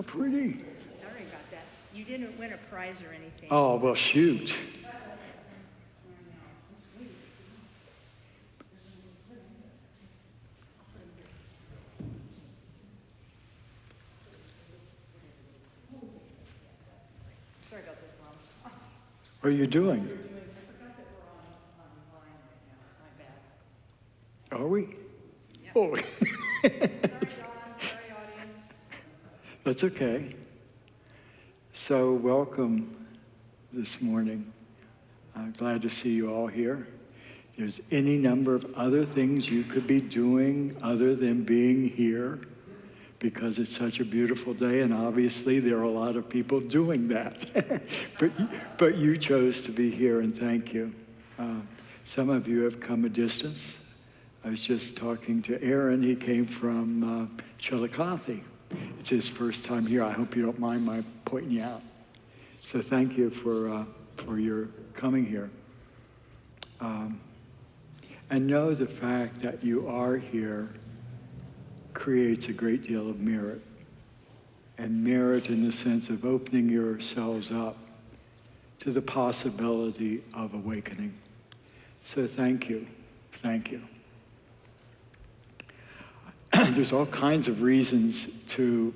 pretty. Sorry about that. You didn't win a prize or anything. Oh, well, shoot. Sorry about this, Mom. What are you doing? I forgot that we're online right now. My bad. Are we? Yeah. Oh, Sorry, Don. Sorry, audience. that's okay. So welcome this morning. I'm glad to see you all here. There's any number of other things you could be doing other than being here because it's such a beautiful day, and obviously there are a lot of people doing that. but you chose to be here, and thank you. Some of you have come a distance. I was just talking to Aaron. He came from Chillicothe. It's his first time here. I hope you don't mind my pointing you out. So thank you for your coming here. And know the fact that you are here creates a great deal of merit. And merit in the sense of opening yourselves up to the possibility of awakening. So thank you. Thank you. There's all kinds of reasons to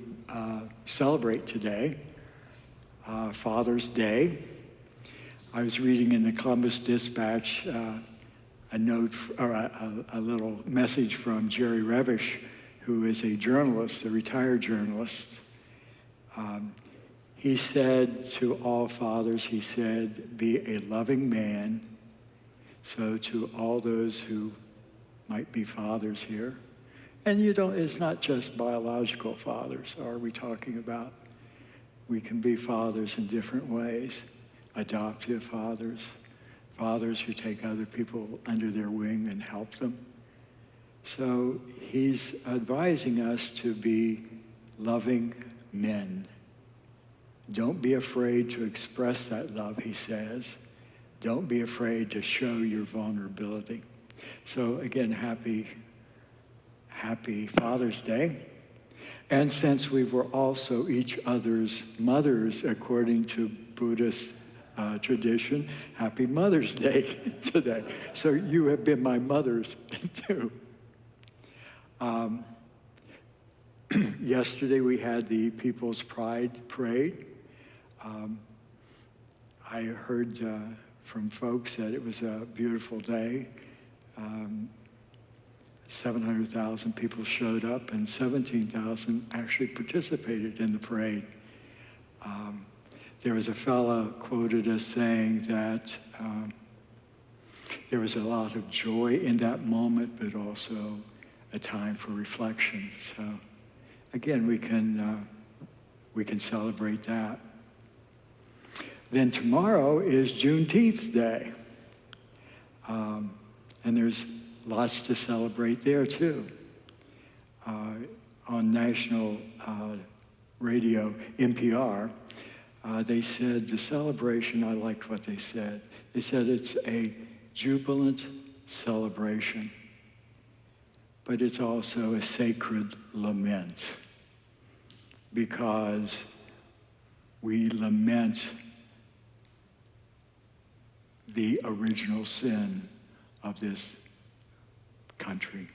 celebrate today. Father's Day. I was reading in the Columbus Dispatch a note or a little message from Jerry Revish, who is a journalist, a retired journalist. He said to all fathers, he said, be a loving man. So to all those who might be fathers here, and it's not just biological fathers, are we talking about? We can be fathers in different ways. Adoptive fathers, fathers who take other people under their wing and help them. So he's advising us to be loving men. Don't be afraid to express that love, he says. Don't be afraid to show your vulnerability. So again, happy Father's Day. And since we were also each other's mothers, according to Buddhist tradition, happy Mother's Day today. So you have been my mothers too. Yesterday we had the People's Pride Parade. I heard from folks that it was a beautiful day. 700,000 people showed up and 17,000 actually participated in the parade. There was a fellow quoted as saying that there was a lot of joy in that moment, but also a time for reflection. So again, we can celebrate that. Then tomorrow is Juneteenth Day. And there's lots to celebrate there too. On national radio, NPR, they said the celebration, I liked what they said. They said it's a jubilant celebration, but it's also a sacred lament because we lament the original sin of this country.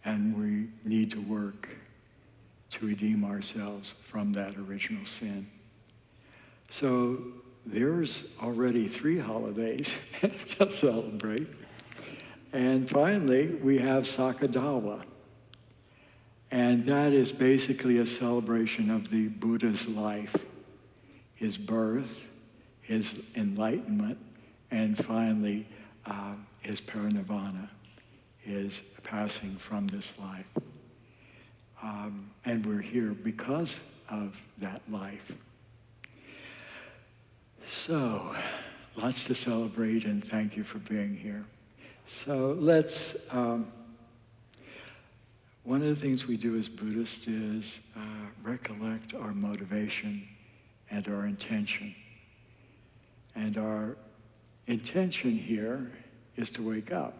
And we need to work to redeem ourselves from that original sin. So there's already 3 holidays to celebrate. And finally, we have Sawa Dawa. And that is basically a celebration of the Buddha's life, his birth, his enlightenment, and finally, his parinirvana, his passing from this life. And we're here because of that life. So, lots to celebrate, and thank you for being here. So let's, one of the things we do as Buddhists is recollect our motivation and our intention. And our intention here is to wake up.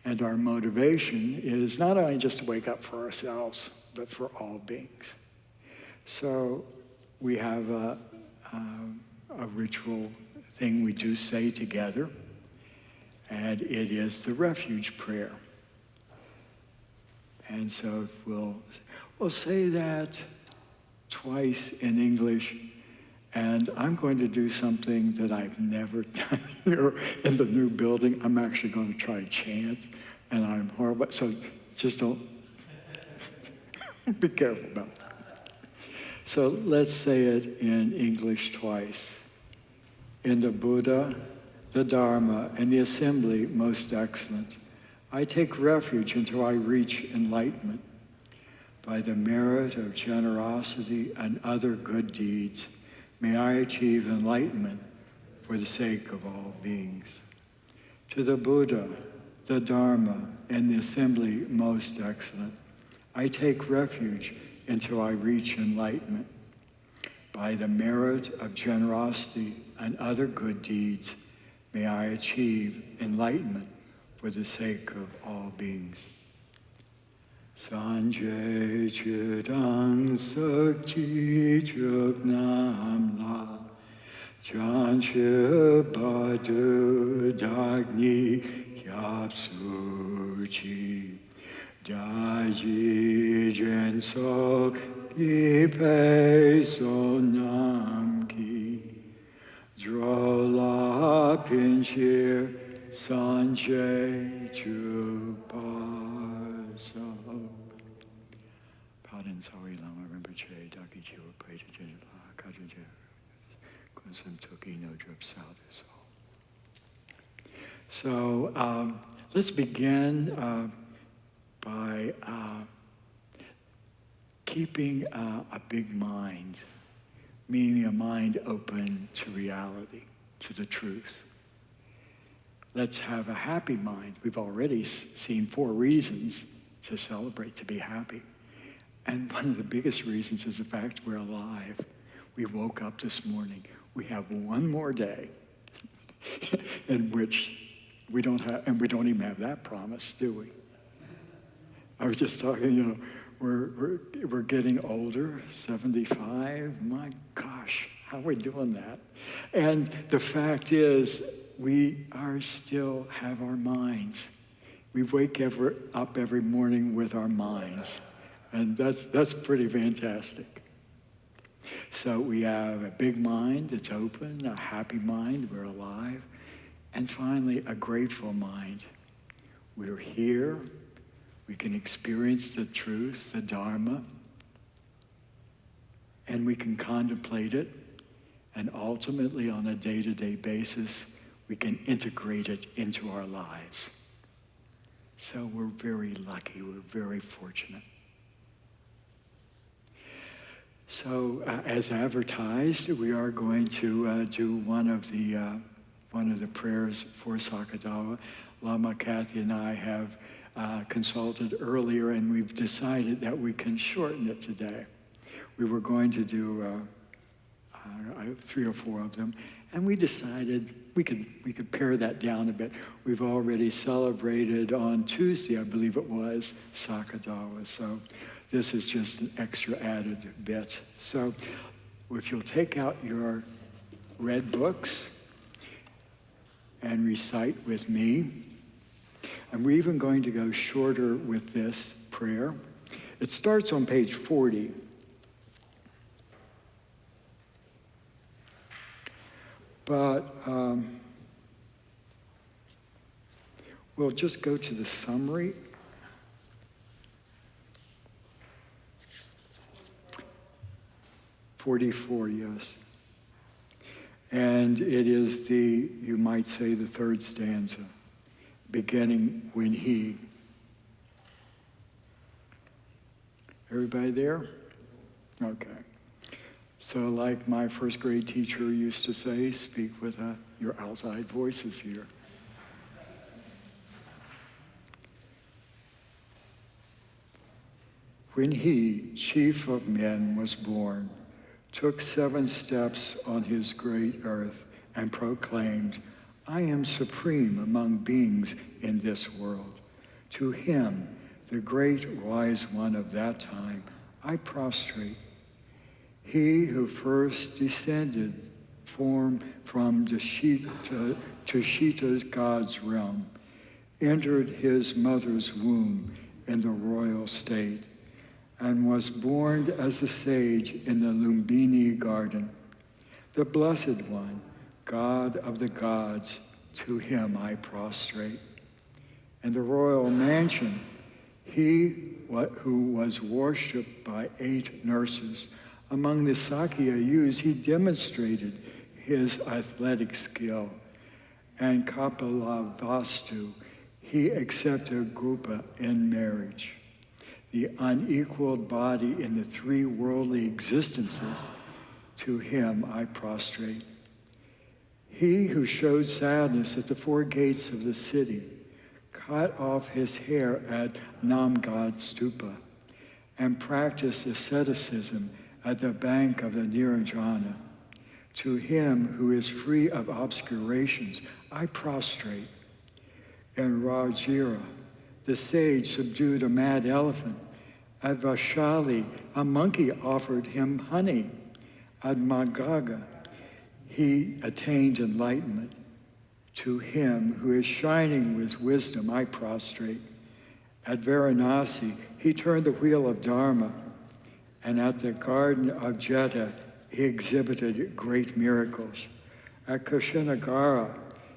And our motivation is not only just to wake up for ourselves, but for all beings. So we have a ritual thing we do say together, and it is the refuge prayer. And so we'll say that twice in English, and I'm going to do something that I've never done here in the new building. I'm actually going to try to chant, and I'm horrible, so just don't be careful about that. So let's say it in English twice. In the Buddha, the Dharma, and the assembly most excellent, I take refuge until I reach enlightenment. By the merit of generosity and other good deeds, may I achieve enlightenment for the sake of all beings. To the Buddha, the Dharma, and the assembly most excellent, I take refuge until I reach enlightenment. By the merit of generosity and other good deeds, may I achieve enlightenment for the sake of all beings. Sanjay Chidang Sakchi Chugnam La Janshi Badu Dagni Kyap Suchi Daji Jenso Ipe Sonam Ki Drola Pinchir Sanjay Chupaso Padin Sawi Lama Rinpoche Daki Chiwa Preta Jenpa Kajaja Kunsum Tuki No Drip Sadhu. So let's begin by keeping a big mind, meaning a mind open to reality, to the truth. Let's have a happy mind. We've already seen 4 reasons to celebrate, to be happy. And one of the biggest reasons is the fact we're alive. We woke up this morning. We have one more day in which we don't have, and we don't even have that promise, do we? I was just talking, we're getting older, 75. My gosh, how are we doing that? And the fact is, we are still have our minds. We wake up every morning with our minds. And that's pretty fantastic. So we have a big mind that's open, a happy mind, we're alive. And finally, a grateful mind. We're here. We can experience the truth, the Dharma, and we can contemplate it, and ultimately on a day-to-day basis, we can integrate it into our lives. So we're very lucky, we're very fortunate. So as advertised, we are going to do one of the prayers for Sawa Dawa. Lama Kathy and I have consulted earlier, and we've decided that we can shorten it today. We were going to do 3 or 4 of them, and we decided we could pare that down a bit. We've already celebrated on Tuesday, I believe it was, Sawa Dawa, so this is just an extra added bit. So if you'll take out your red books and recite with me. And we're even going to go shorter with this prayer. It starts on page 40. But we'll just go to the summary. '44, yes. And it is you might say, the 3rd stanza, beginning when he. Everybody there? Okay. So like my 1st grade teacher used to say, speak with your outside voices here. When he, chief of men, was born, took 7 steps on his great earth and proclaimed, I am supreme among beings in this world. To him, the great wise one of that time, I prostrate. He who first descended from Tushita's God's realm, entered his mother's womb in the royal state, and was born as a sage in the Lumbini garden. The Blessed One, God of the gods, to him I prostrate. In the royal mansion, he who was worshipped by 8 nurses, among the Sakya youths, he demonstrated his athletic skill. And Kapilavastu, he accepted Gupa in marriage. The unequaled body in the 3 worldly existences, to him I prostrate. He who showed sadness at the 4 gates of the city, cut off his hair at Namgad Stupa, and practiced asceticism at the bank of the Nirajana. To him who is free of obscurations, I prostrate. In Rajira, the sage subdued a mad elephant. At Vaishali, a monkey offered him honey. At Magaga, he attained enlightenment. To him who is shining with wisdom, I prostrate. At Varanasi, he turned the wheel of Dharma. And at the garden of Jeta, he exhibited great miracles. At Kushinagara,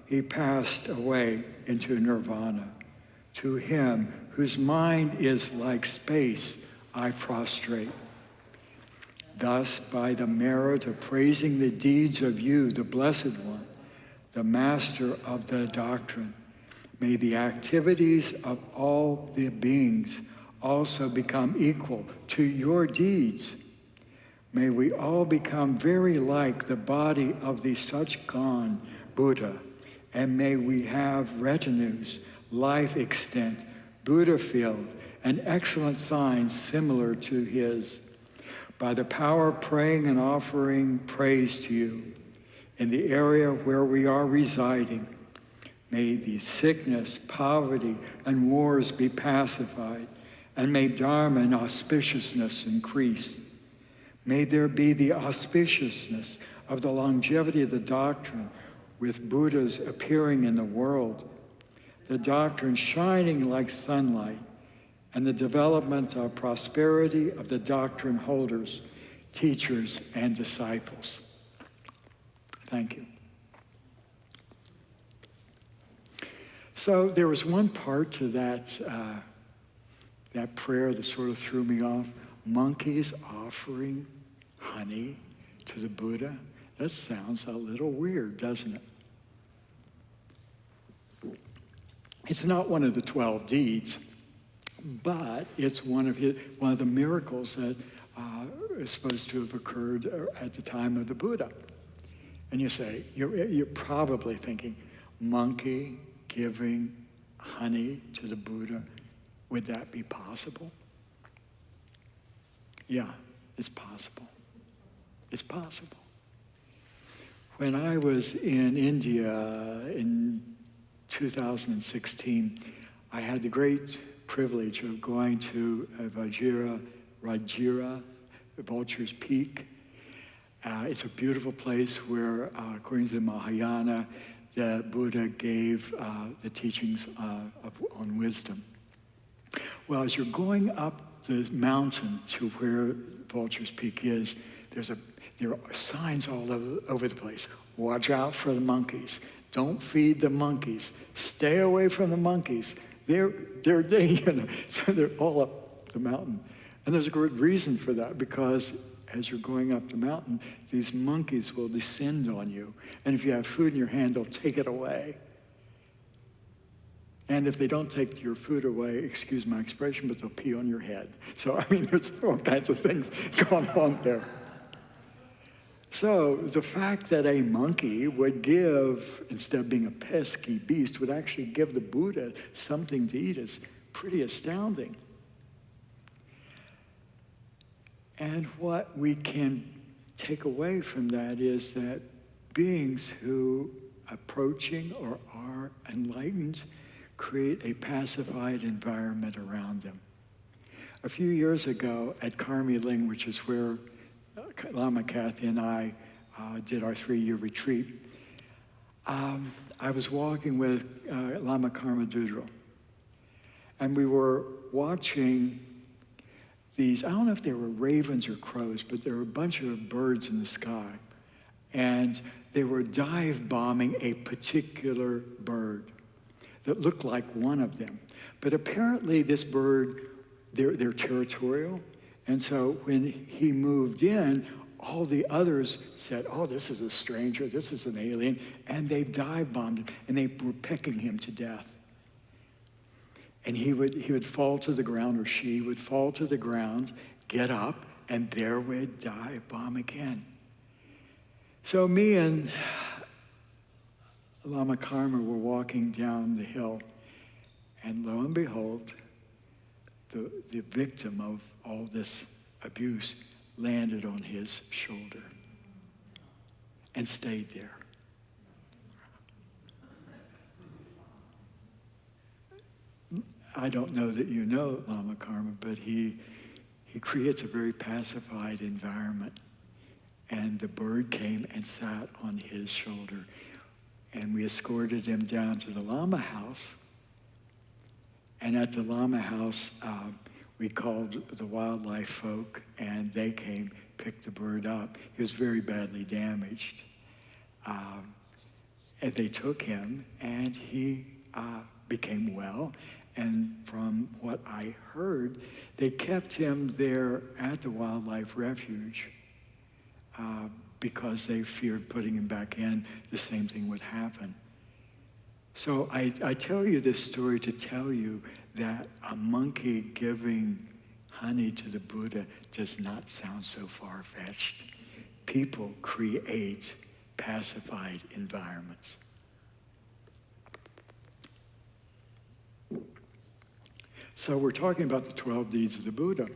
he passed away into nirvana. To him whose mind is like space, I prostrate. Thus, by the merit of praising the deeds of you, the Blessed One, the master of the doctrine, may the activities of all the beings also become equal to your deeds. May we all become very like the body of the Satchikan Buddha, and may we have retinues, life extent, Buddha field, and excellent signs similar to his. By the power of praying and offering praise to you, in the area where we are residing, may the sickness, poverty, and wars be pacified, and may Dharma and auspiciousness increase. May there be the auspiciousness of the longevity of the doctrine, with Buddhas appearing in the world, the doctrine shining like sunlight, and the development of prosperity of the doctrine holders, teachers, and disciples. Thank you. So there was one part to that prayer that sort of threw me off. Monkeys offering honey to the Buddha. That sounds a little weird, doesn't it? It's not one of the 12 deeds, but it's one of the miracles that is supposed to have occurred at the time of the Buddha. And you say, you're probably thinking, monkey giving honey to the Buddha, would that be possible? Yeah, it's possible. It's possible. When I was in India in 2016, I had the great privilege of going to Rajira, Vulture's Peak. It's a beautiful place where, according to the Mahayana, the Buddha gave the teachings on wisdom. Well, as you're going up the mountain to where Vulture's Peak is, there are signs all over the place. Watch out for the monkeys. Don't feed the monkeys. Stay away from the monkeys. So they're all up the mountain. And there's a good reason for that, because as you're going up the mountain, these monkeys will descend on you. And if you have food in your hand, they'll take it away. And if they don't take your food away, excuse my expression, but they'll pee on your head. So, I mean, there's all kinds of things going on there. So the fact that a monkey would give, instead of being a pesky beast, would actually give the Buddha something to eat is pretty astounding. And what we can take away from that is that beings who approaching or are enlightened create a pacified environment around them. A few years ago at Karmi Ling, which is where Lama Kathy and I did our 3-year retreat, I was walking with Lama Karma Dudro, and we were watching these, I don't know if they were ravens or crows, but there were a bunch of birds in the sky, and they were dive bombing a particular bird that looked like one of them. But apparently this bird, they're territorial, and so when he moved in, all the others said, oh, this is a stranger, this is an alien, and they dive bombed him, and they were pecking him to death. And he would fall to the ground, or she would fall to the ground, get up, and there would dive bomb again. So me and Lama Karma were walking down the hill, and lo and behold, the victim of all this abuse landed on his shoulder and stayed there. I don't know that you know Lama Karma, but he creates a very pacified environment. And the bird came and sat on his shoulder. And we escorted him down to the Lama house. And at the Lama house, we called the wildlife folk, and they came, picked the bird up. He was very badly damaged. And they took him, and he became well. And from what I heard, they kept him there at the wildlife refuge because they feared putting him back in, the same thing would happen. So I tell you this story to tell you that a monkey giving honey to the Buddha does not sound so far-fetched. People create pacified environments. So we're talking about the 12 deeds of the Buddha.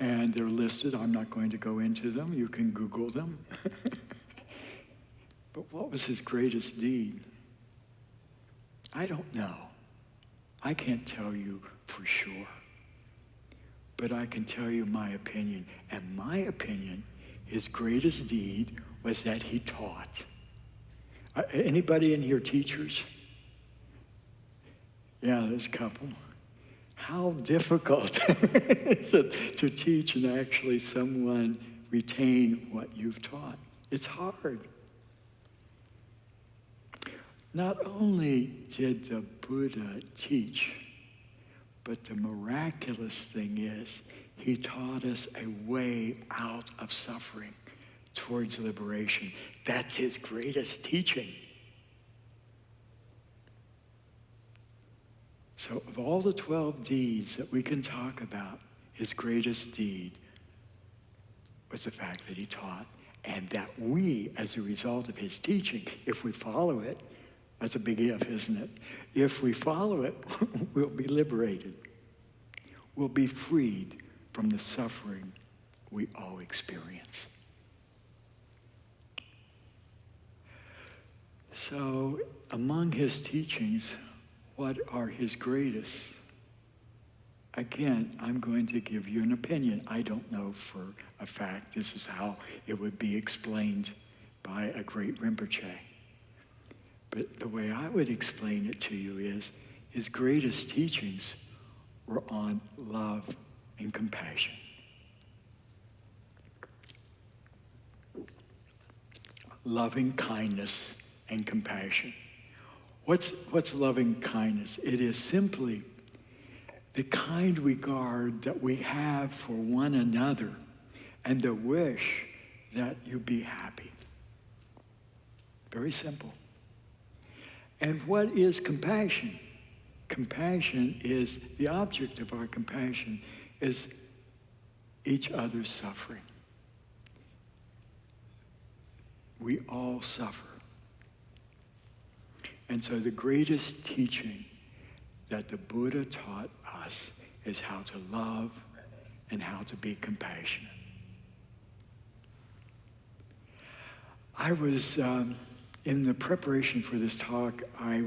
And they're listed. I'm not going to go into them. You can Google them. But what was his greatest deed? I don't know. I can't tell you for sure. But I can tell you my opinion. And my opinion, his greatest deed was that he taught. Anybody in here teachers? Yeah, there's a couple. How difficult is it to teach and actually someone retain what you've taught? It's hard. Not only did the Buddha teach, but the miraculous thing is he taught us a way out of suffering towards liberation. That's his greatest teaching. So of all the 12 deeds that we can talk about, his greatest deed was the fact that he taught, and that we, as a result of his teaching, if we follow it, that's a big if, isn't it? If we follow it, we'll be liberated. We'll be freed from the suffering we all experience. So among his teachings, what are his greatest? Again, I'm going to give you an opinion. I don't know for a fact. This is how it would be explained by a great Rinpoche. But the way I would explain it to you is his greatest teachings were on love and compassion. Loving kindness and compassion. What's loving kindness? It is simply the kind regard that we have for one another and the wish that you be happy. Very simple. And what is compassion? Compassion is, the object of our compassion is each other's suffering. We all suffer. And so the greatest teaching that the Buddha taught us is how to love and how to be compassionate. I was In the preparation for this talk, I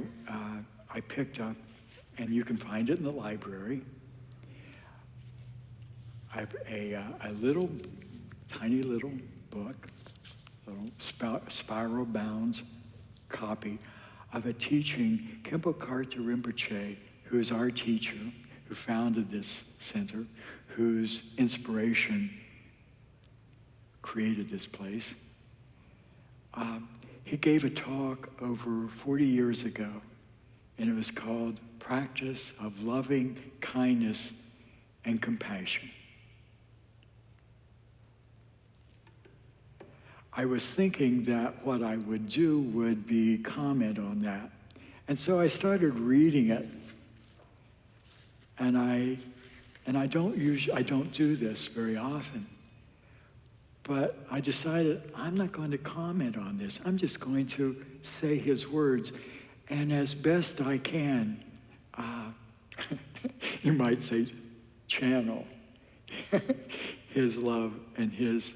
picked up, and you can find it in the library, a little, tiny little book, little spiral-bound copy of a teaching, Khenpo Karthar Rinpoche, who is our teacher, who founded this center, whose inspiration created this place. He gave a talk over 40 years ago, and it was called Practice of Loving Kindness and Compassion. I was thinking that what I would do would be comment on that. And so I started reading it, and I don't do this very often. But I decided I'm not going to comment on this. I'm just going to say his words. And as best I can, you might say, channel his love and his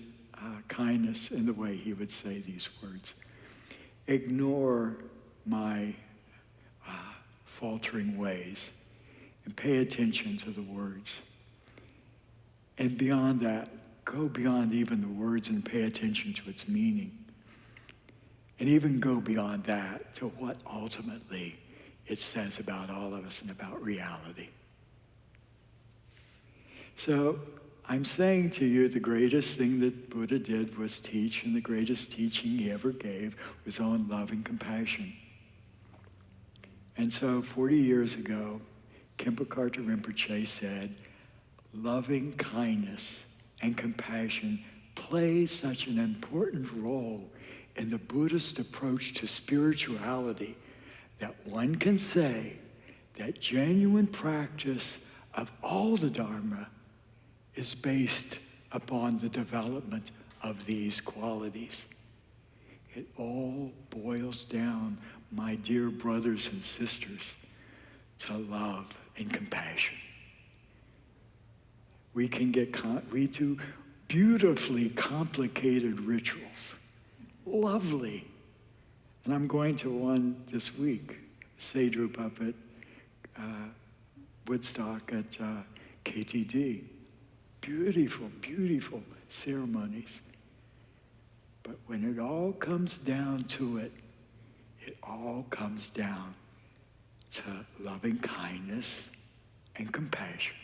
kindness in the way he would say these words. Ignore my faltering ways and pay attention to the words. And beyond that, go beyond even the words and pay attention to its meaning. And even go beyond that to what ultimately it says about all of us and about reality. So I'm saying to you, the greatest thing that Buddha did was teach, and the greatest teaching he ever gave was on love and compassion. And so 40 years ago, Khenpo Karthar Rinpoche said, loving kindness and compassion play such an important role in the Buddhist approach to spirituality that one can say that genuine practice of all the Dharma is based upon the development of these qualities. It all boils down, my dear brothers and sisters, to love and compassion. We do beautifully complicated rituals, lovely. And I'm going to one this week, Sedrup up at Woodstock at KTD. Beautiful, beautiful ceremonies. But when it all comes down to it, it all comes down to loving kindness and compassion.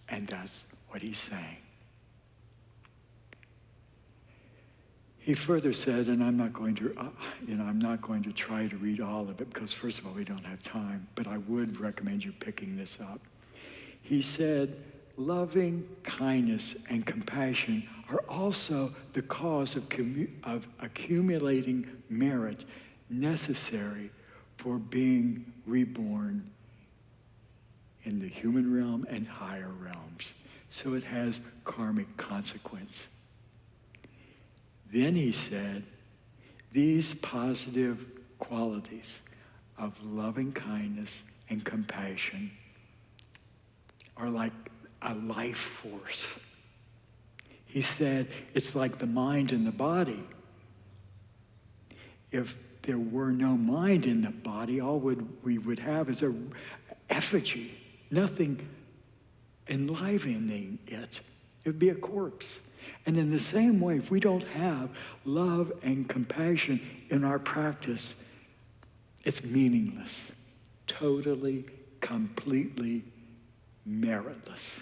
And that's what he's saying. He further said, and I'm not going to try to read all of it because first of all, we don't have time, but I would recommend you picking this up. He said, loving kindness and compassion are also the cause of accumulating merit necessary for being reborn in the human realm and higher realms. So it has karmic consequence. Then he said, these positive qualities of loving kindness and compassion are like a life force. He said, it's like the mind and the body. If there were no mind in the body, all we would have is an effigy, nothing enlivening it. It would be a corpse. And in the same way, if we don't have love and compassion in our practice, it's meaningless, totally, completely meritless.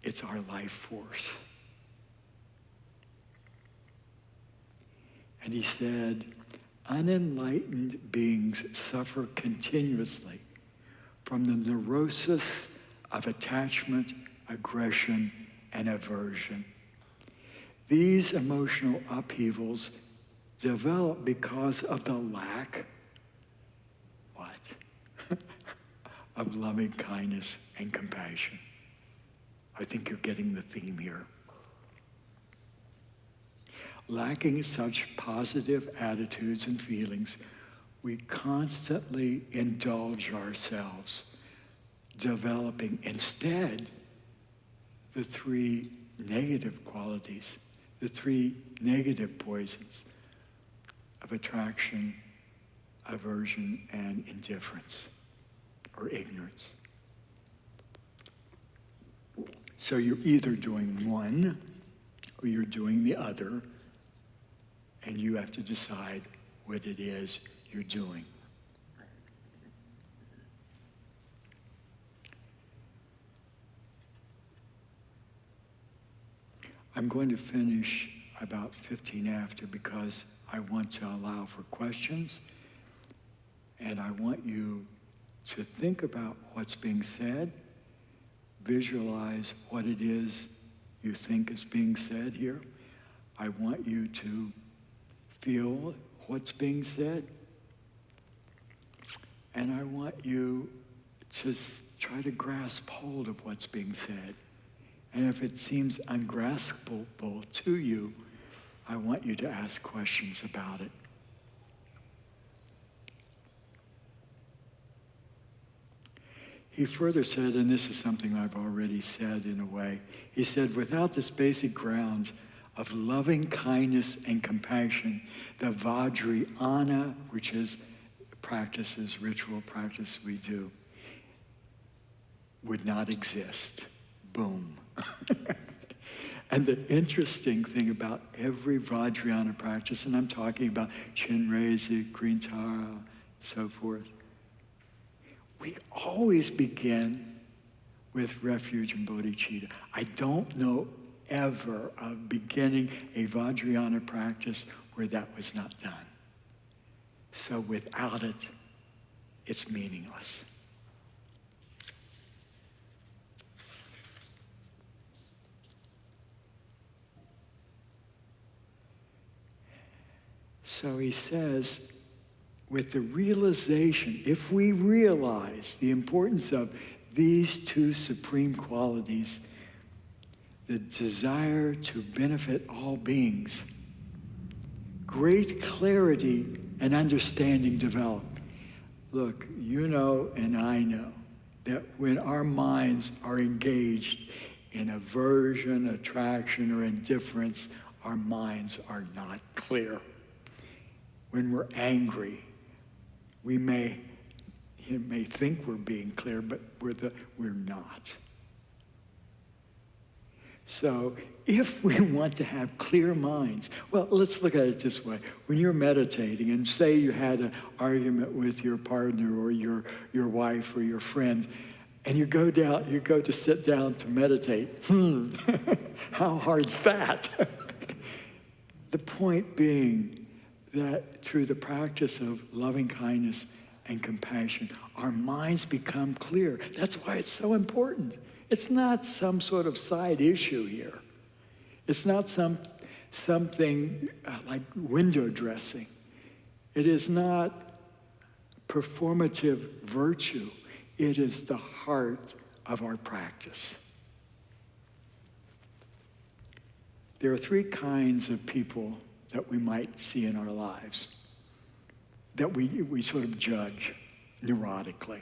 It's our life force. And he said, unenlightened beings suffer continuously from the neurosis of attachment, aggression, and aversion. These emotional upheavals develop because of the lack, of loving kindness and compassion. I think you're getting the theme here. Lacking such positive attitudes and feelings, we constantly indulge ourselves, developing instead the three negative qualities the three negative poisons of attraction, aversion, and indifference or ignorance. So you're either doing one or you're doing the other, and you have to decide what it is you're doing. I'm going to finish about 15 after because I want to allow for questions, and I want you to think about what's being said, visualize what it is you think is being said here. I want you to feel what's being said, and I want you to try to grasp hold of what's being said. And if it seems ungraspable to you, I want you to ask questions about it. He further said, and this is something I've already said in a way, he said, without this basic ground of loving kindness and compassion, the Vajrayana, which is practices, ritual practice we do, would not exist. Boom. And the interesting thing about every Vajrayana practice, and I'm talking about Chenrezig, Green Tara, so forth, we always begin with refuge and bodhicitta. I don't know ever of beginning a Vajrayana practice where that was not done. So without it, it's meaningless. So he says, with the realization, if we realize the importance of these two supreme qualities, the desire to benefit all beings, great clarity and understanding develop. Look, you know and I know that when our minds are engaged in aversion, attraction, or indifference, our minds are not clear. When we're angry, we may think we're being clear, but we're not. So if we want to have clear minds, well, let's look at it this way. When you're meditating, and say you had an argument with your partner or your wife or your friend, and you go to sit down to meditate. How hard's that? The point being that through the practice of loving kindness and compassion, our minds become clear. That's why it's so important. It's not some sort of side issue here. It's not something like window dressing. It is not performative virtue. It is the heart of our practice. There are three kinds of people that we might see in our lives that we sort of judge neurotically.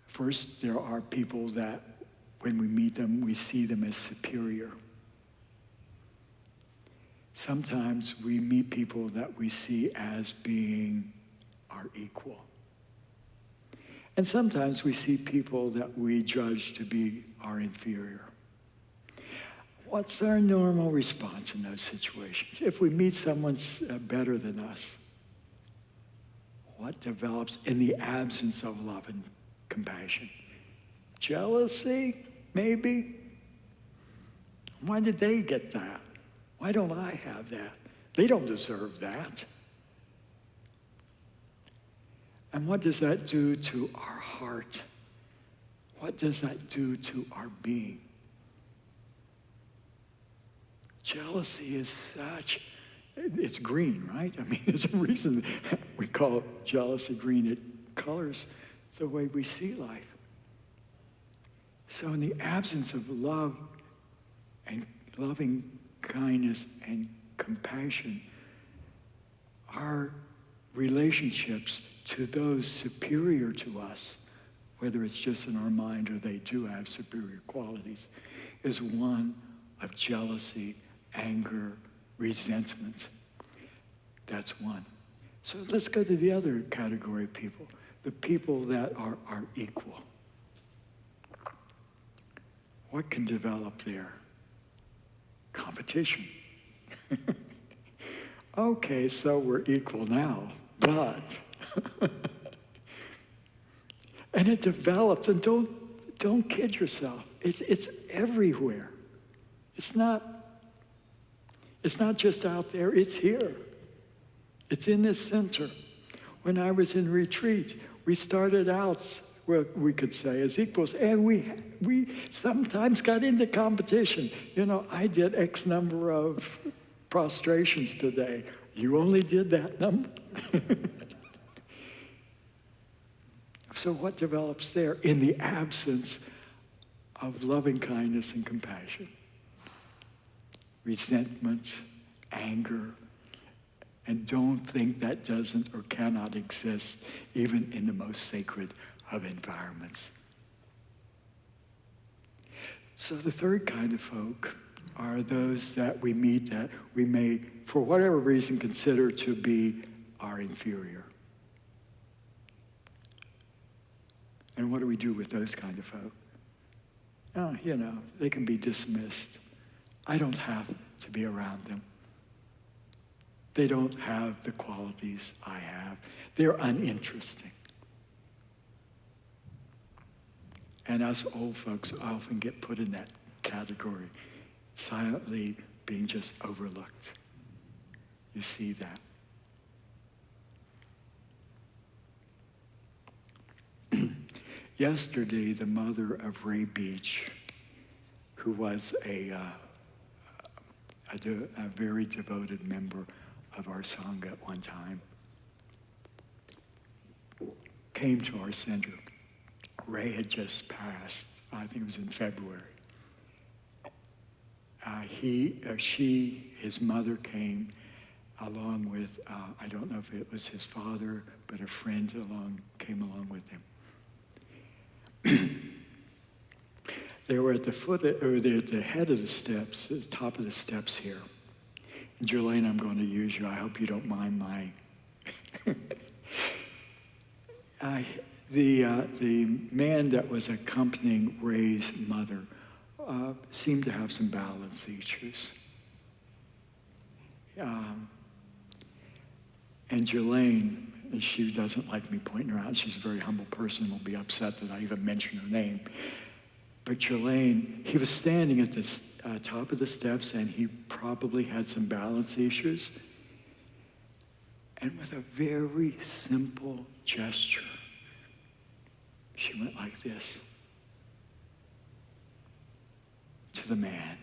First, there are people that when we meet them, we see them as superior. Sometimes we meet people that we see as being our equal. And sometimes we see people that we judge to be our inferior. What's our normal response in those situations? If we meet someone better than us, what develops in the absence of love and compassion? Jealousy, maybe? Why did they get that? Why don't I have that? They don't deserve that. And what does that do to our heart? What does that do to our being? Jealousy is it's green, right? I mean, there's a reason we call jealousy green. It colors the way we see life. So in the absence of love and loving kindness and compassion, our relationships to those superior to us, whether it's just in our mind or they do have superior qualities, is one of jealousy, anger, resentment. That's one. So let's go to the other category of people, the people that are equal. What can develop there? Competition. Okay, so we're equal now, but and it develops, and don't kid yourself. It's everywhere. It's not just out there, it's here. It's in this center. When I was in retreat, we started out, well, we could say as equals, and we sometimes got into competition. You know, I did X number of prostrations today. You only did that number. So what develops there in the absence of loving kindness and compassion? Resentment, anger, and don't think that doesn't or cannot exist even in the most sacred of environments. So the third kind of folk are those that we meet that we may, for whatever reason, consider to be our inferior. And what do we do with those kind of folk? Oh, you know, they can be dismissed. I don't have to be around them. They don't have the qualities I have. They're uninteresting. And us old folks often get put in that category, silently being just overlooked. You see that. Yesterday, the mother of Ray Beach, who was a very devoted member of our Sangha at one time, came to our center. Ray had just passed, I think it was in February. His mother came along with, I don't know if it was his father, but a friend came along with him. They were at the head of the steps, the top of the steps here. And Jolene, I'm going to use you. I hope you don't mind my... The man that was accompanying Ray's mother seemed to have some balance issues. And Jolene, she doesn't like me pointing her out. She's a very humble person, will be upset that I even mention her name. But Jolene, he was standing at the top of the steps, and he probably had some balance issues. And with a very simple gesture, she went like this to the man,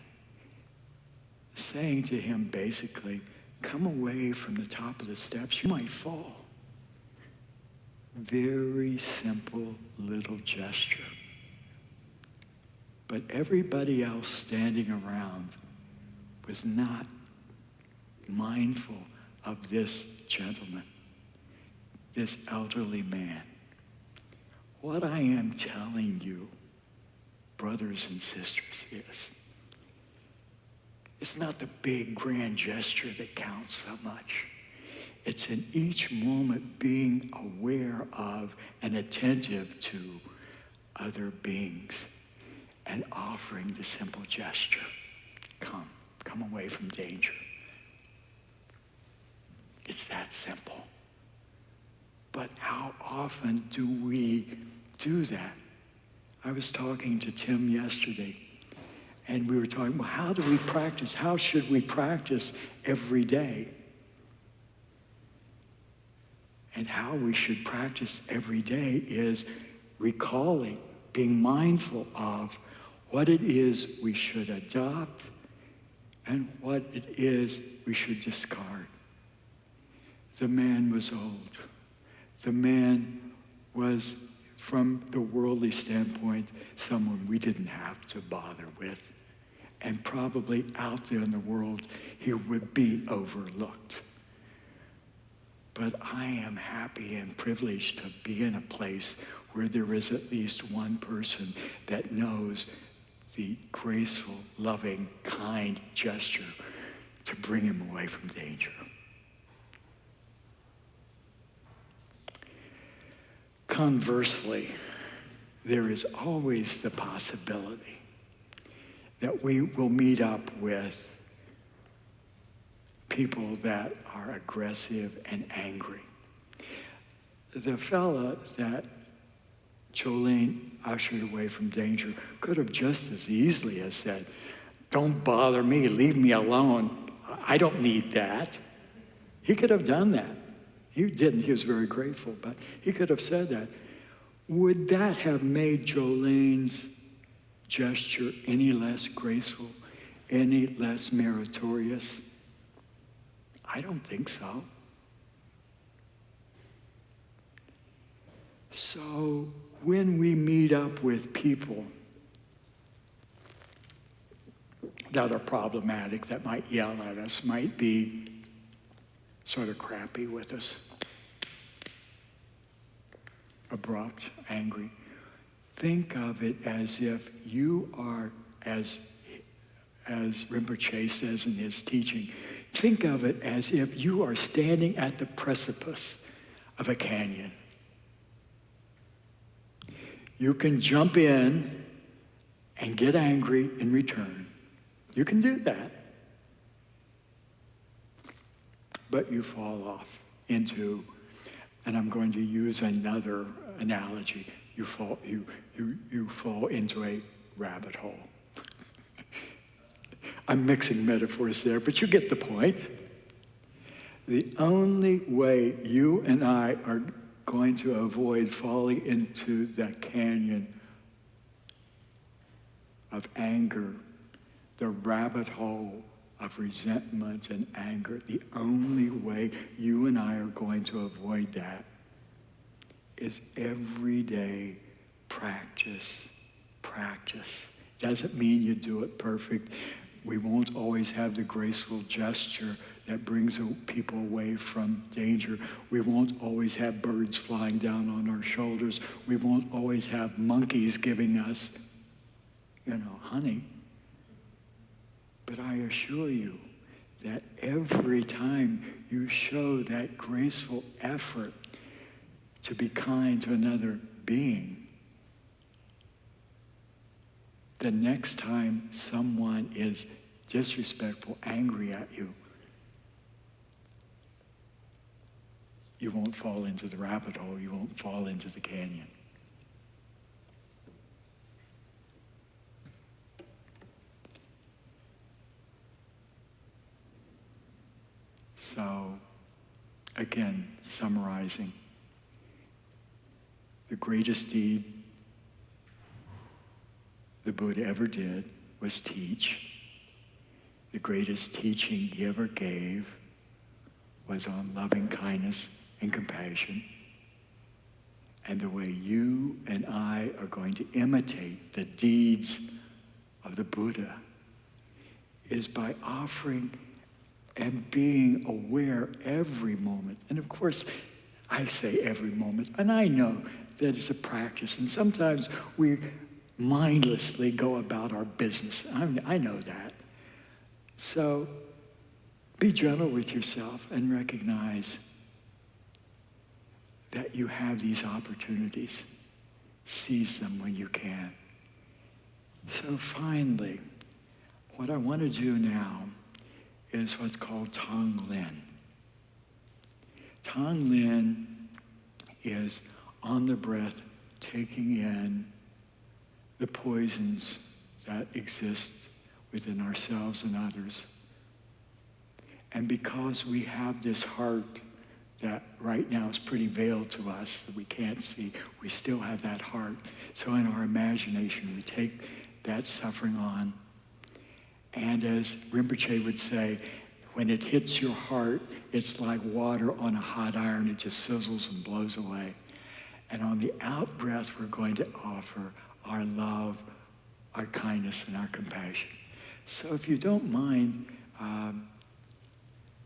saying to him basically, come away from the top of the steps, you might fall. Very simple little gesture. But everybody else standing around was not mindful of this gentleman, this elderly man. What I am telling you, brothers and sisters, is it's not the big grand gesture that counts so much. It's in each moment being aware of and attentive to other beings and offering the simple gesture. Come away from danger. It's that simple. But how often do we do that? I was talking to Tim yesterday, and we were talking, well, how do we practice? How should we practice every day? And how we should practice every day is recalling, being mindful of what it is we should adopt and what it is we should discard. The man was old. The man was, from the worldly standpoint, someone we didn't have to bother with. And probably out there in the world, he would be overlooked. But I am happy and privileged to be in a place where there is at least one person that knows the graceful, loving, kind gesture to bring him away from danger. Conversely, there is always the possibility that we will meet up with people that are aggressive and angry. The fella that Jolene ushered away from danger could have just as easily as said, "Don't bother me, leave me alone. I don't need that." He could have done that. He didn't, he was very grateful, but he could have said that. Would that have made Jolene's gesture any less graceful, any less meritorious? I don't think so. So when we meet up with people that are problematic, that might yell at us, might be sort of crappy with us, abrupt, angry, think of it as if you are, as Rinpoche says in his teaching, think of it as if you are standing at the precipice of a canyon. You can jump in and get angry in return. You can do that. But you fall off into, and I'm going to use another analogy, you fall into a rabbit hole. I'm mixing metaphors there, but you get the point. The only way you and I are going to avoid falling into that canyon of anger, the rabbit hole of resentment and anger, the only way you and I are going to avoid that is everyday practice. Practice. Doesn't mean you do it perfect. We won't always have the graceful gesture that brings people away from danger. We won't always have birds flying down on our shoulders. We won't always have monkeys giving us, honey. But I assure you that every time you show that graceful effort to be kind to another being, the next time someone is disrespectful, angry at you, you won't fall into the rabbit hole, you won't fall into the canyon. So, again, summarizing, the greatest deed the Buddha ever did was teach. The greatest teaching he ever gave was on loving kindness and compassion. And the way you and I are going to imitate the deeds of the Buddha is by offering and being aware every moment. And of course, I say every moment, and I know that it's a practice, and sometimes we mindlessly go about our business. I know that. So be gentle with yourself and recognize that you have these opportunities. Seize them when you can. So finally, what I want to do now is what's called Tong Lin. Tong Lin is on the breath, taking in the poisons that exist within ourselves and others. And because we have this heart that right now is pretty veiled to us, that we can't see, we still have that heart. So in our imagination, we take that suffering on. And as Rinpoche would say, when it hits your heart, it's like water on a hot iron. It just sizzles and blows away. And on the out breath, we're going to offer our love, our kindness, and our compassion. So if you don't mind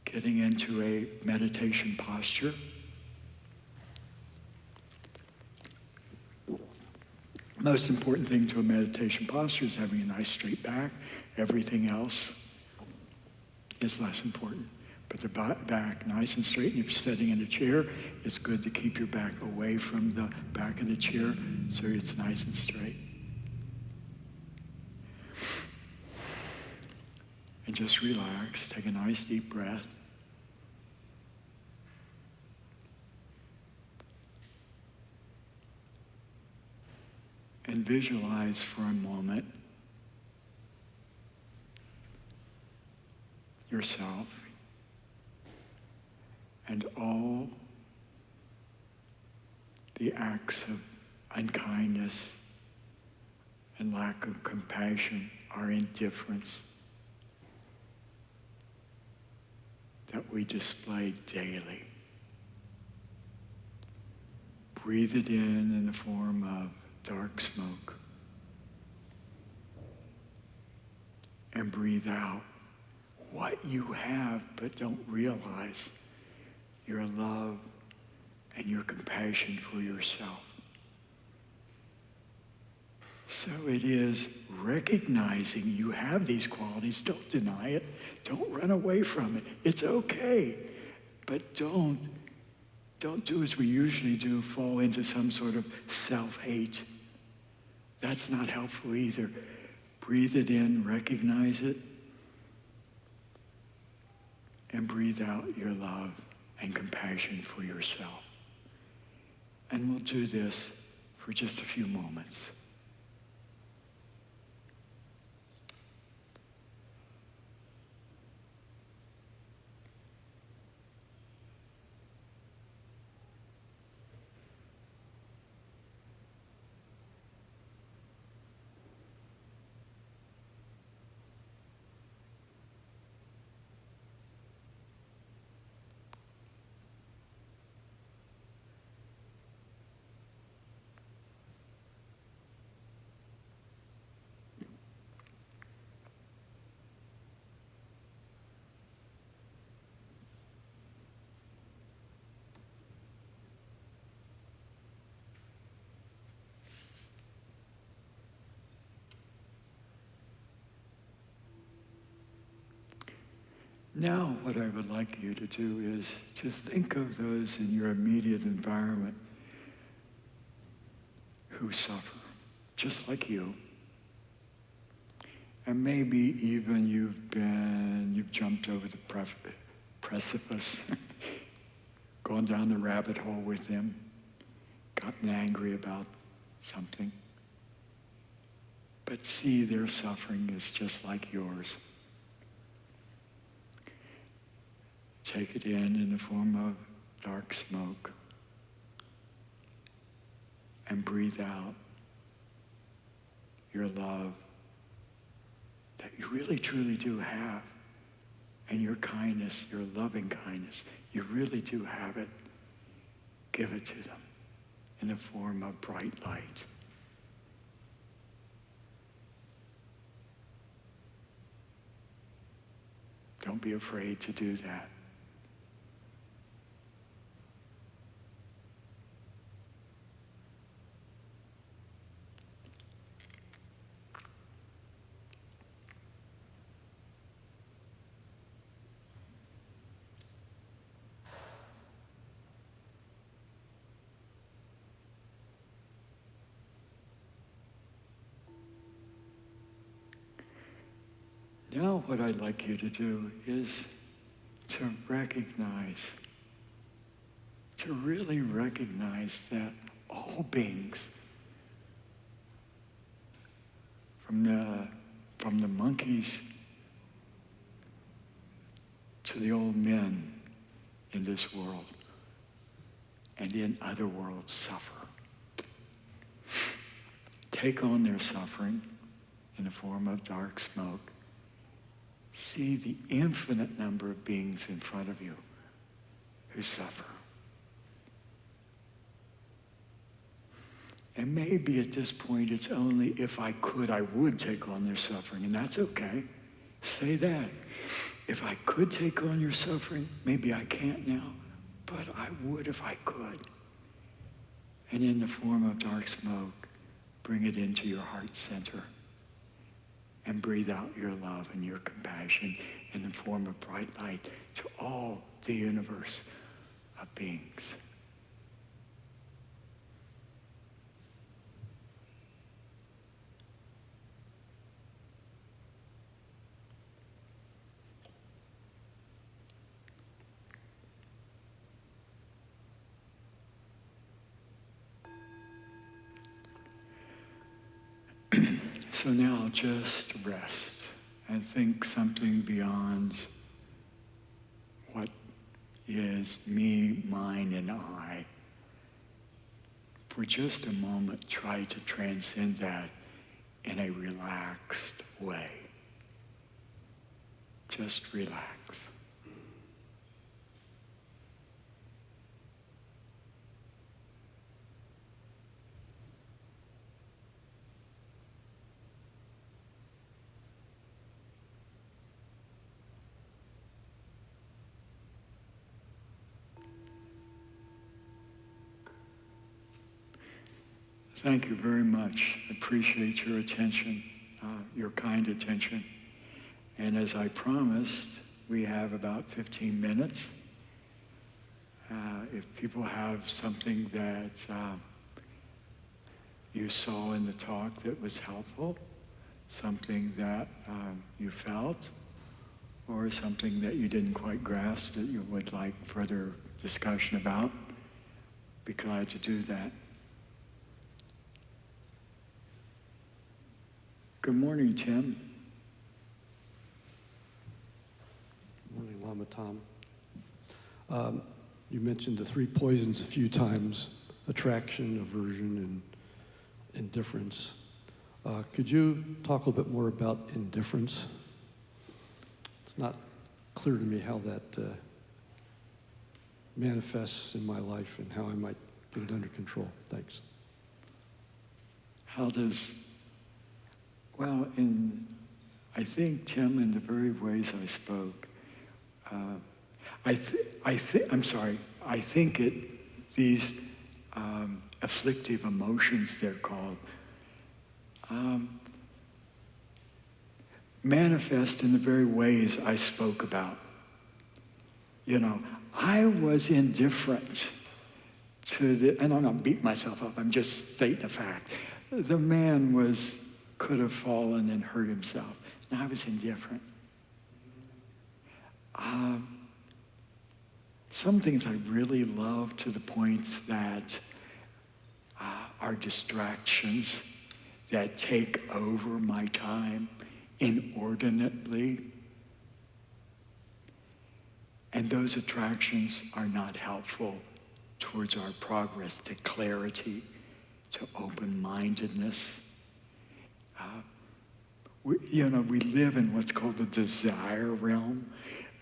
getting into a meditation posture, Most important thing to a meditation posture is having a nice straight back. Everything else is less important. But the back nice and straight. And if you're sitting in a chair, it's good to keep your back away from the back of the chair so it's nice and straight. And just relax. Take a nice deep breath. And visualize for a moment yourself and all the acts of unkindness and lack of compassion or indifference that we display daily. Breathe it in the form of dark smoke. And breathe out what you have but don't realize, your love and your compassion for yourself. So it is recognizing you have these qualities. Don't deny it. Don't run away from it. It's okay. But don't do as we usually do, fall into some sort of self-hate. That's not helpful either. Breathe it in, recognize it, and breathe out your love and compassion for yourself. And we'll do this for just a few moments. Now, what I would like you to do is to think of those in your immediate environment who suffer, just like you. And maybe even you've jumped over the precipice, gone down the rabbit hole with them, gotten angry about something. But see their suffering is just like yours. Take it in the form of dark smoke. And breathe out your love that you really truly do have. And your kindness, your loving kindness, you really do have it. Give it to them in the form of bright light. Don't be afraid to do that. Now what I'd like you to do is to really recognize that all beings, from the monkeys to the old men in this world and in other worlds, suffer. Take on their suffering in the form of dark smoke. See the infinite number of beings in front of you who suffer. And maybe at this point it's only if I could, I would take on their suffering, and that's okay. Say that. If I could take on your suffering, maybe I can't now, but I would if I could. And in the form of dark smoke, bring it into your heart center and breathe out your love and your compassion in the form of bright light to all the universe of beings. So now just rest and think something beyond what is me, mine, and I. For just a moment, try to transcend that in a relaxed way. Just relax. Thank you very much. Appreciate your attention, your kind attention. And as I promised, we have about 15 minutes. If people have something that you saw in the talk that was helpful, something that you felt, or something that you didn't quite grasp that you would like further discussion about, be glad to do that. Good morning, Tim. Good morning, Lama Tom. You mentioned the three poisons a few times: attraction, aversion, and indifference. Could you talk a little bit more about indifference? It's not clear to me how that manifests in my life and how I might get it under control. Thanks. How does... Well, I think, Tim, in the very ways I spoke, I think these afflictive emotions, they're called, manifest in the very ways I spoke about. You know, I was indifferent to and I'm not beating myself up, I'm just stating a fact. The man could have fallen and hurt himself. And I was indifferent. Some things I really love to the points that are distractions that take over my time inordinately. And those attractions are not helpful towards our progress to clarity, to open-mindedness. We live in what's called the desire realm,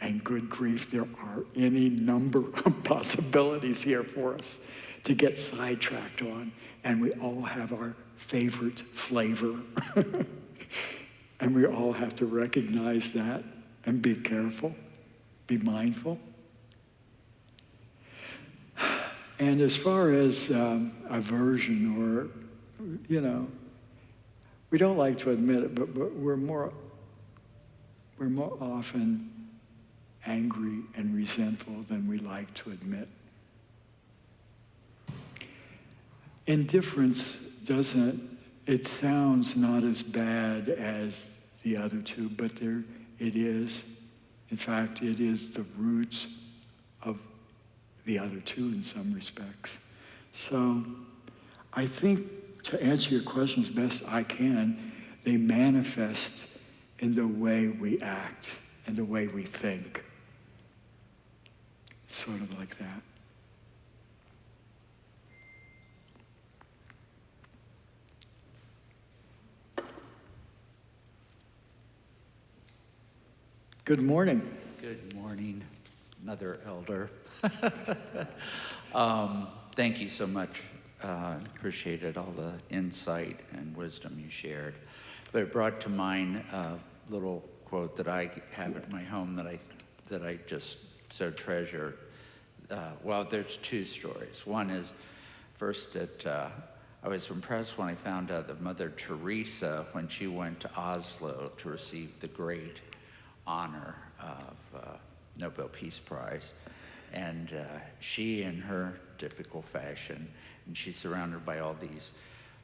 and good grief, there are any number of possibilities here for us to get sidetracked on, and we all have our favorite flavor. And we all have to recognize that and be careful, be mindful. And as far as aversion or, we don't like to admit it, but we're more often angry and resentful than we like to admit. Indifference it sounds not as bad as the other two, but it is. In fact, it is the roots of the other two in some respects. So I think, to answer your question as best I can, they manifest in the way we act and the way we think. Sort of like that. Good morning. Good morning, another elder. Thank you so much. Appreciated all the insight and wisdom you shared. But it brought to mind a little quote that I have at my home that I just so treasure. Well, there's two stories. One is first at I was impressed when I found out that Mother Teresa, when she went to Oslo to receive the great honor of Nobel Peace Prize, and she, in her typical fashion, and she's surrounded by all these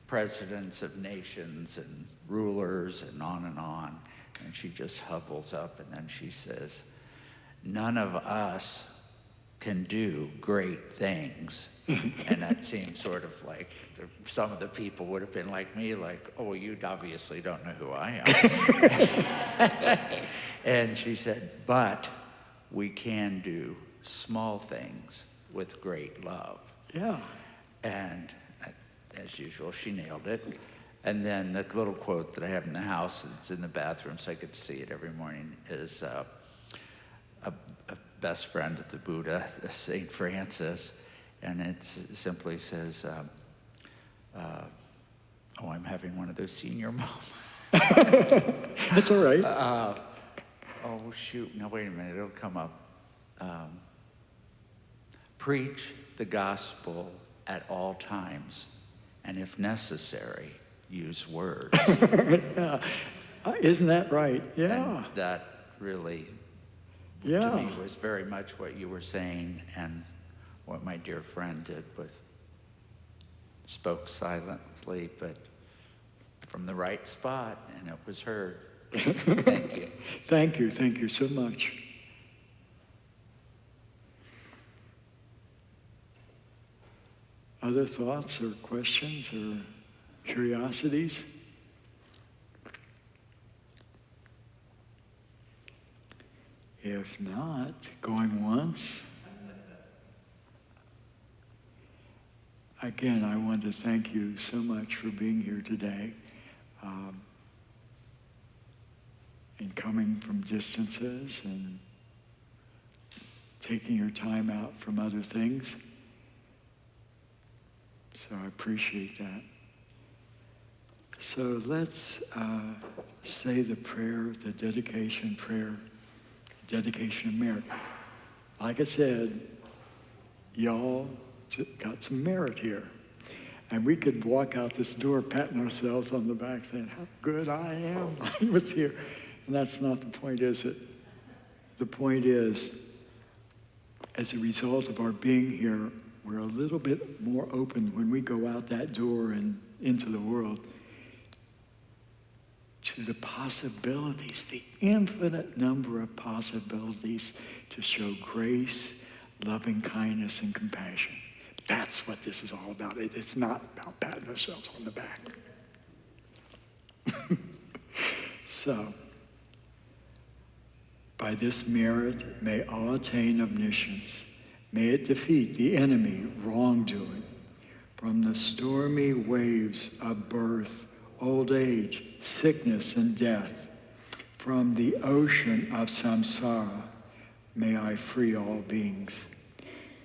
presidents of nations and rulers and on, and she just hovels up and then she says, "None of us can do great things." And that seemed sort of like some of the people would have been like me, like, "Oh, you obviously don't know who I am." And she said, "But we can do small things with great love." Yeah. And as usual, she nailed it. And then the little quote that I have in the house, it's in the bathroom, so I get to see it every morning, is a best friend of the Buddha, St. Francis, and it simply says, oh, I'm having one of those senior moments. That's all right. Oh, shoot, no, wait a minute, it'll come up. Preach the gospel at all times, and if necessary, use words. Yeah. Isn't that right? Yeah. And that really, to Yeah. me, was very much what you were saying and what my dear friend did with spoke silently, but from the right spot, and it was heard. Thank you. Thank you so much. Other thoughts or questions or curiosities? If not, going once. Again, I want to thank you so much for being here today and coming from distances and taking your time out from other things. So I appreciate that. So let's say the prayer, the dedication prayer, dedication of merit. Like I said, y'all got some merit here. And we could walk out this door patting ourselves on the back saying, how good I am, I was here. And that's not the point, is it? The point is, as a result of our being here, we're a little bit more open when we go out that door and into the world to the possibilities, the infinite number of possibilities to show grace, loving kindness, and compassion. That's what this is all about. It's not about patting ourselves on the back. So, by this merit, may all attain omniscience. May it defeat the enemy, wrongdoing, from the stormy waves of birth, old age, sickness, and death. From the ocean of samsara, may I free all beings.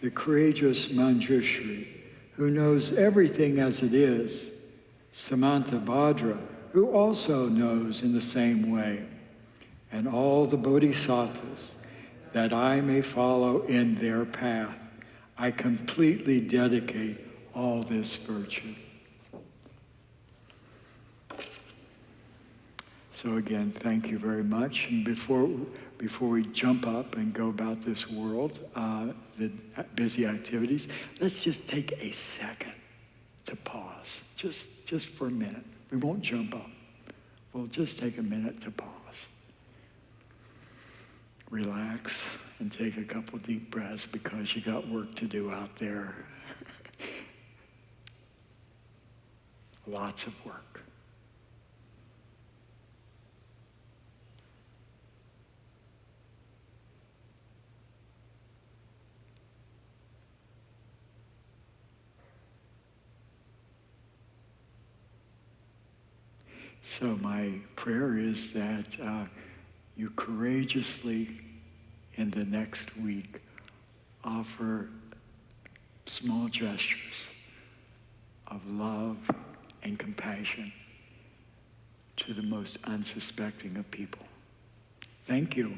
The courageous Manjushri, who knows everything as it is, Samanta Bhadra, who also knows in the same way, and all the bodhisattvas, that I may follow in their path. I completely dedicate all this virtue. So again, thank you very much. And before we jump up and go about this world, the busy activities, let's just take a second to pause, just for a minute. We won't jump up. We'll just take a minute to pause. Relax and take a couple deep breaths because you got work to do out there. Lots of work. So my prayer is that you courageously, in the next week, offer small gestures of love and compassion to the most unsuspecting of people. Thank you.